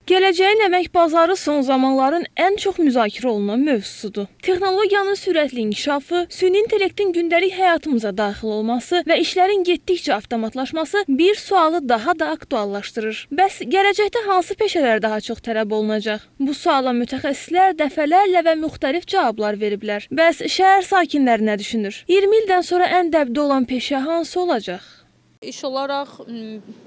Gələcəyin əmək bazarı son zamanların ən çox müzakirə olunan mövzusudur. Texnologiyanın sürətli inkişafı, süni intellektin gündəlik həyatımıza daxil olması və işlərin getdikcə avtomatlaşması bir sualı daha da aktuallaşdırır. Bəs gələcəkdə hansı peşələr daha çox tələb olunacaq? Bu suala mütəxəssislər dəfələrlə və müxtəlif cavablar veriblər. Bəs şəhər sakinləri nə düşünür? 20 ildən sonra ən dəbdə olan peşə hansı olacaq? İş olaraq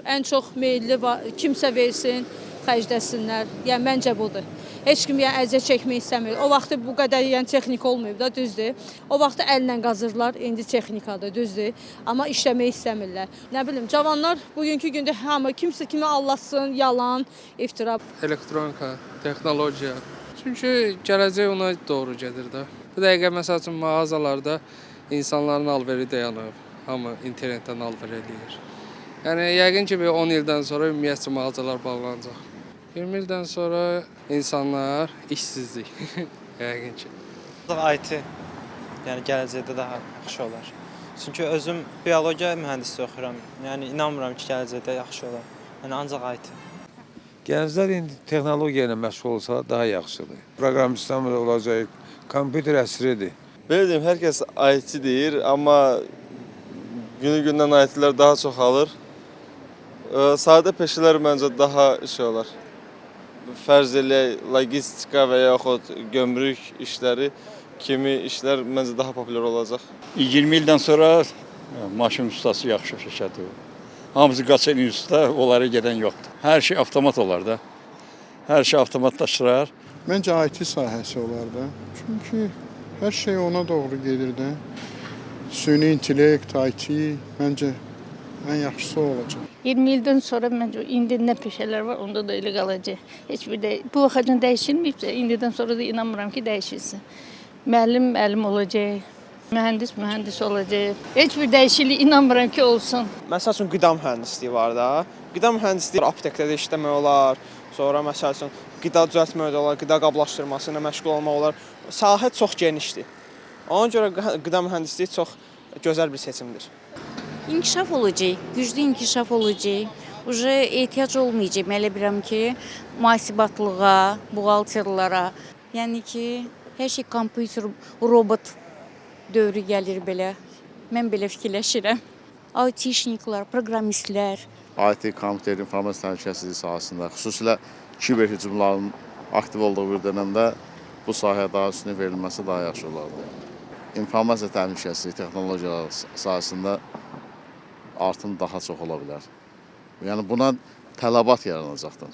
ən çox meyilli kimsə versin, xərcləsinlər. Yəni məncə budur. Heç kim əziyyət çəkmək istəmir. O vaxt bu qədər texnika olmayıb da, düzdür. O vaxt əllə qazırlar, indi texnikadır, düzdür. Amma işləmək istəmirlər. Nə bilim, cavanlar bugünkü gündə hamı kimsə kimi allasın, yalan, iftira. Elektronika, texnologiya. Çünki gələcək ona doğru gedir də. Bu dəqiqə məsəl üçün mağazalarda insanların alveri dayanıb. Hamı internetdən alver edir. Yəni yəqin ki 10 ildən sonra ümumiyyətcə mağazalar bağlanacaq. 20 ildən sonra insanlar işsizlik yəqin ki. IT, yəni gələcəkdə daha yaxşı olar. Çünki özüm biologiya mühəndisliyi oxuyuram. Yəni inanmıram ki, gələcəkdə yaxşı olar. Yəni ancaq IT. Gənclər indi texnologiya ilə məşğul olsa daha yaxşıdır. Proqramistlər olacaq, kompüter əsridir. Belə deyim, hər kəs IT deyir, amma günü-gündən IT-lər daha çox alır. Sadə peşələr məncə daha olar. Fərz eləyək, logistika və yaxud gömrük işləri kimi işlər məncə daha populyar olacaq. 20 ildən sonra maşın ustası yaxşı şirkədir. Hamısı qaçan institutda, onlara gedən yoxdur. Hər şey avtomat olar da. Hər şey avtomatlaşdırar. Məncə IT sahəsi olar da. Çünki hər şey ona doğru gedir də. Süni intellekt, IT məncə ən yaxşısı olacaq. 20 ildən sonra məncə indi nə peşələr var, onda da elə qalacaq. Heç bir bu vaxtdan dəyişilməyibsə, indidən sonra da inanmıram ki, dəyişilsin. Müəllim olacaq, mühəndis olacaq. Heç bir dəyişiklik inanmıram ki, olsun. Məsəl üçün qida mühəndisliyi var da. Qida mühəndisliyi aptekdə də işləmək olar. Sonra məsəl üçün qida düzəltmək olar, qida qablaşdırması ilə məşğul olmaq olar. Sahə çox genişdir. Ona görə qida mühəndisliyi çox gözəl bir seçimdir. İnkişaf olacaq, güclü inkişaf olacaq. Ehtiyac olmayacaq, mən elə bilirəm ki, mühasibatlığa, buğalterlara. Yəni ki, hər şey kompüter, robot dövrü gəlir belə. Mən belə fikirləşirəm. IT-şniklər, proqramistlər. IT, kompüter, informasiya təhlükəsizliyi sahəsində, xüsusilə kiber hücumların aktiv olduğu bir dönəmdə bu sahəyə daha üstünlük verilməsi daha yaxşı olardı. İnformasiya təhlükəsizliyi texnologiyalar sahəsində artım daha çox ola bilər. Yəni buna tələbat yaranacaqdır.